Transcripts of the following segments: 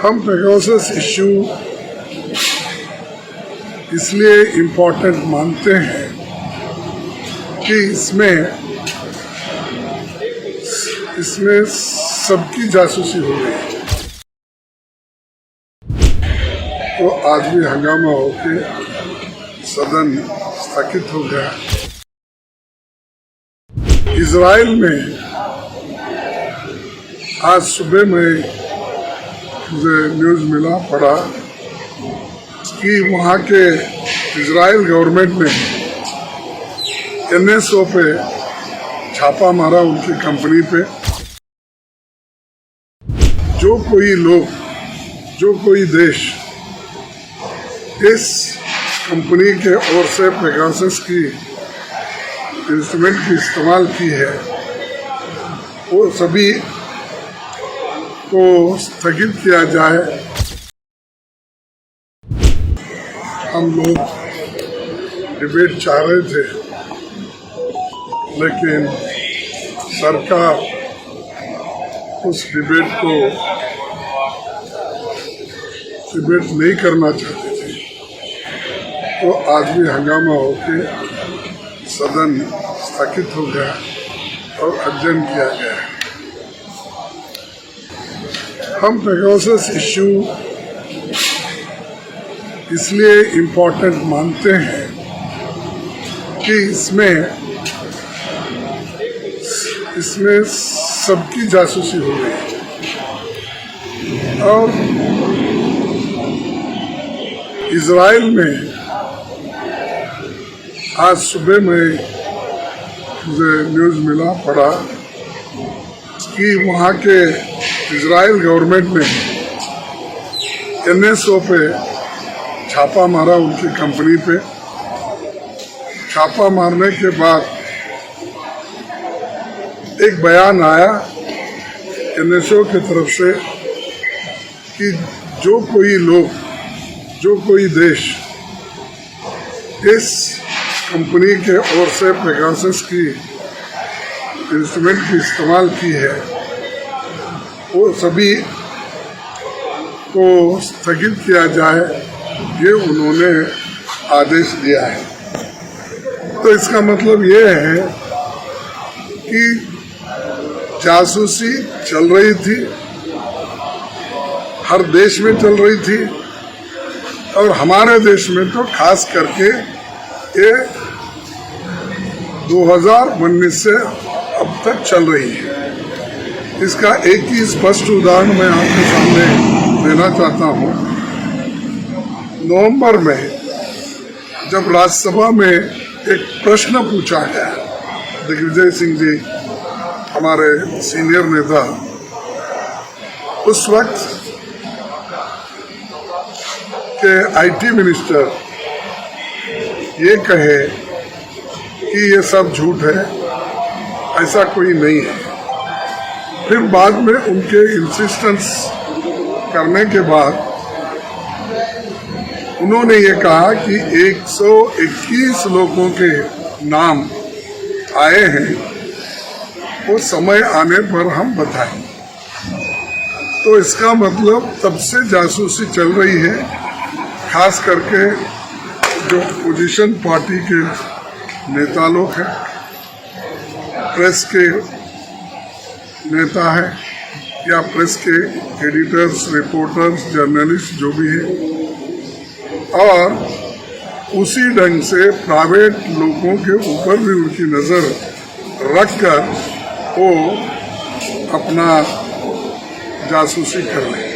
हम Pegasus issue इसलिए important मानते हैं कि इसमें सबकी जासूसी हो गई। तो आज भी हंगामा होके सदन स्थगित हो गया। इजराइल में आज सुबह में मुझे न्यूज़ मिला पड़ा कि वहाँ के इजराइल गवर्नमेंट ने NSO पे छापा मारा, उनकी कंपनी पे। जो कोई देश इस कंपनी के ओर से पेगासस की इंस्ट्रूमेंट की इस्तेमाल की है, वो सभी को स्थगित किया जाए। हम लोग डिबेट चाह रहे थे, लेकिन सरकार उस डिबेट नहीं करना चाहती थी। तो आज भी हंगामा होके सदन स्थगित हो गया और अध्ययन किया गया। हम पेगासस इश्यू इसलिए इम्पोर्टेंट मानते हैं कि इसमें सबकी जासूसी हो गई। और इजराइल में आज सुबह में मुझे न्यूज़ मिला पड़ा कि वहाँ के इजराइल गवर्नमेंट ने NSO पे छापा मारा, उनकी कंपनी पे। छापा मारने के बाद एक बयान आया NSO की तरफ से कि जो कोई देश इस कंपनी के ओर से पेगासस की इंस्ट्रूमेंट की इस्तेमाल की है, वो सभी को स्थगित किया जाए, ये उन्होंने आदेश दिया है। तो इसका मतलब ये है कि जासूसी चल रही थी, हर देश में चल रही थी, और हमारे देश में तो खास करके ये 2019 से अब तक चल रही है। इसका एक ही स्पष्ट उदाहरण मैं आपके सामने देना चाहता हूँ। नवंबर में जब राज्यसभा में एक प्रश्न पूछा गया, दिग्विजय सिंह जी हमारे सीनियर नेता, उस वक्त के IT मिनिस्टर ये कहे कि ये सब झूठ है, ऐसा कोई नहीं है। फिर बाद में उनके इंसिस्टेंस करने के बाद उन्होंने ये कहा कि 121 लोगों के नाम आए हैं, वो समय आने पर हम बताएंगे। तो इसका मतलब तब से जासूसी चल रही है, खास करके जो पोजीशन पार्टी के नेता लोग हैं, प्रेस के नेता हैं, या प्रेस के एडिटर्स, रिपोर्टर्स, जर्नलिस्ट जो भी हैं, और उसी ढंग से प्राइवेट लोगों के ऊपर भी उनकी नज़र रखकर वो अपना जासूसी कर रहे हैं।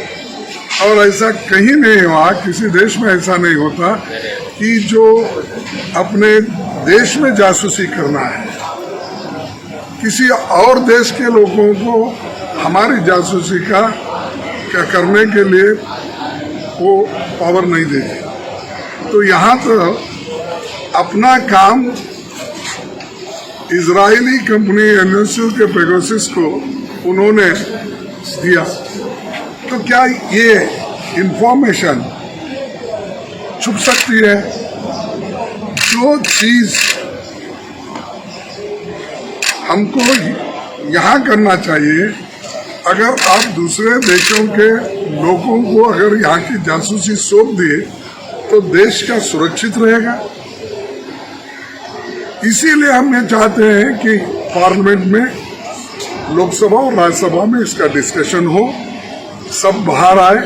और ऐसा कहीं नहीं हुआ, किसी देश में ऐसा नहीं होता कि जो अपने देश में जासूसी करना है, किसी और देश के लोगों को हमारी जासूसी का करने के लिए वो पावर नहीं देती। तो यहाँ तो अपना काम इजरायली कंपनी NSO के पेगासस को उन्होंने दिया। तो क्या ये इंफॉर्मेशन छुप सकती है? जो चीज हमको यहाँ करना चाहिए, अगर आप दूसरे देशों के लोगों को अगर यहाँ की जासूसी सौंप दिए तो देश का सुरक्षित रहेगा। इसीलिए हम ये चाहते हैं कि पार्लियामेंट में, लोकसभा और राज्यसभा में इसका डिस्कशन हो, सब बाहर आए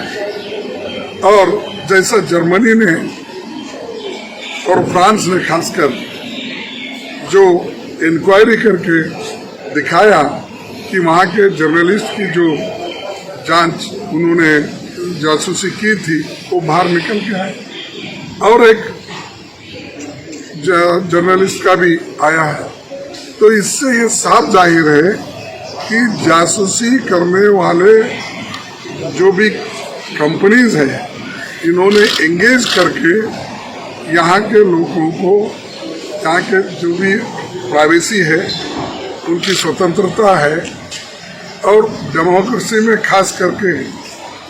और जैसा जर्मनी ने और फ्रांस ने खासकर जो इंक्वायरी करके दिखाया कि वहाँ के जर्नलिस्ट की जो जांच उन्होंने जासूसी की थी वो बाहर निकल के आए, और एक जर्नलिस्ट का भी आया है। तो इससे ये साफ जाहिर है कि जासूसी करने वाले जो भी कंपनीज हैं, इन्होंने एंगेज करके यहाँ के लोगों को, यहाँ के जो भी प्राइवेसी है, उनकी स्वतंत्रता है और डेमोक्रेसी में खास करके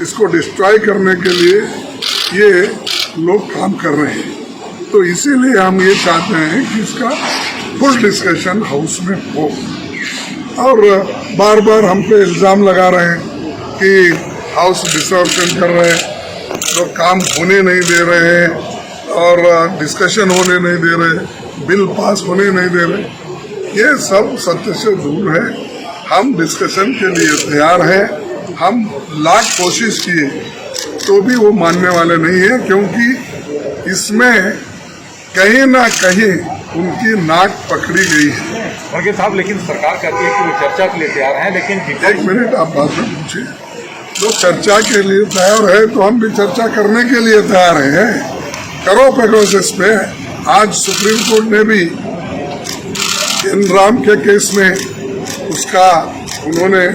इसको डिस्ट्रॉय करने के लिए ये लोग काम कर रहे हैं। तो इसीलिए हम ये चाहते हैं कि इसका फुल डिस्कशन हाउस में हो। और बार बार हम पे इल्ज़ाम लगा रहे हैं कि हाउस डिस्टर्बेंस कर रहे हैं, तो काम होने नहीं दे रहे हैं और डिस्कशन होने नहीं दे रहे, बिल पास होने नहीं दे रहे। ये सब सत्य से दूर है। हम डिस्कशन के लिए तैयार हैं। हम लाख कोशिश किए तो भी वो मानने वाले नहीं है, क्योंकि इसमें कहीं ना कहीं उनकी नाक पकड़ी गई है। वर्गीय साहब, लेकिन सरकार कहती है कि वो चर्चा के लिए तैयार है, लेकिन एक मिनट आप बात में पूछिए। जो चर्चा के लिए तैयार है तो हम भी चर्चा करने के लिए तैयार हैं। करो पेगासस पे। आज सुप्रीम कोर्ट ने भी इनराम के केस में उसका उन्होंने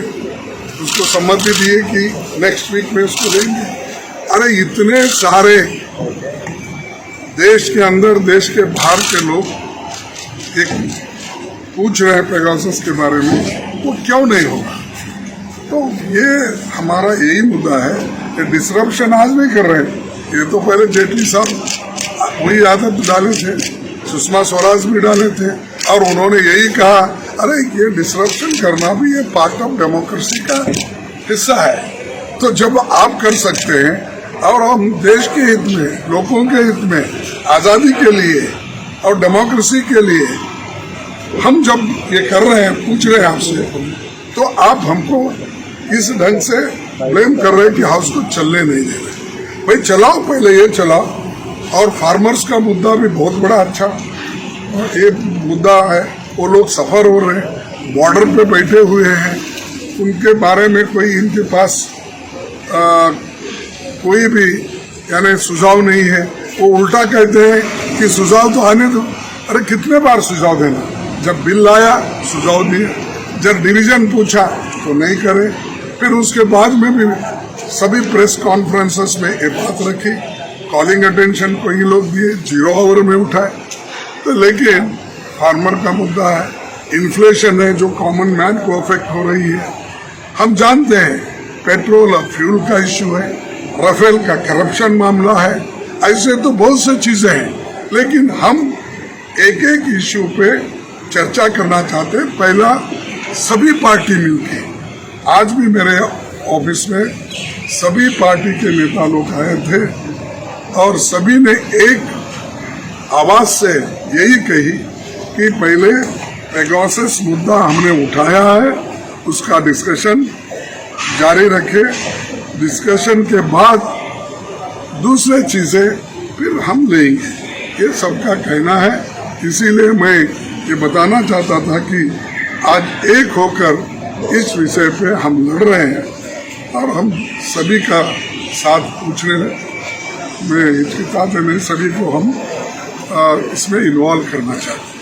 उसको सम्मति दी है कि नेक्स्ट वीक में उसको देंगे। अरे इतने सारे देश के अंदर, देश के बाहर के लोग एक पूछ रहे हैं पेगासस के बारे में, वो क्यों नहीं होगा? तो ये हमारा यही मुद्दा है कि डिसरप्शन आज नहीं कर रहे हैं। ये तो पहले जेटली साहब वही आदत डाले थे, सुषमा स्वराज भी डाले थे, और उन्होंने यही कहा अरे ये डिसरप्शन करना भी ये पार्ट ऑफ डेमोक्रेसी का हिस्सा है। तो जब आप कर सकते हैं और हम देश के हित में, लोगों के हित में, आज़ादी के लिए और डेमोक्रेसी के लिए हम जब ये कर रहे हैं, पूछ रहे हैं आपसे, तो आप हमको इस ढंग से ब्लेम कर रहे हैं कि हाउस को चलने नहीं दे रहे। भाई चलाओ, पहले ये चलाओ। और फार्मर्स का मुद्दा भी बहुत बड़ा अच्छा ये मुद्दा है। वो लोग सफ़र हो रहे हैं, बॉर्डर पे बैठे हुए हैं, उनके बारे में कोई इनके पास कोई भी यानी सुझाव नहीं है। वो उल्टा कहते हैं कि सुझाव तो आने दो। अरे कितने बार सुझाव देना? जब बिल आया सुझाव दिए, जब डिवीजन पूछा तो नहीं करे, फिर उसके बाद में भी सभी प्रेस कॉन्फ्रेंसेस में ये बात रखी, कॉलिंग अटेंशन को ये लोग दिए, 0 आवर में उठाए। तो लेकिन फार्मर का मुद्दा है, इन्फ्लेशन है जो कॉमन मैन को अफेक्ट हो रही है। हम जानते हैं पेट्रोल और फ्यूल का इश्यू है, राफेल का करप्शन मामला है, ऐसे तो बहुत सी चीजें हैं। लेकिन हम एक एक इश्यू पे चर्चा करना चाहते हैं। पहला सभी पार्टी मिलके, आज भी मेरे ऑफिस में सभी पार्टी के नेता लोग आए थे और सभी ने एक आवाज से यही कही कि पहले पेगासस मुद्दा हमने उठाया है, उसका डिस्कशन जारी रखे, डिस्कशन के बाद दूसरे चीजें फिर हम लेंगे, ये सबका कहना है। इसीलिए मैं ये बताना चाहता था कि आज एक होकर इस विषय पे हम लड़ रहे हैं और हम सभी का साथ पूछने में हिचकिचाते नहीं, सभी को हम इसमें इन्वॉल्व करना चाहते हैं।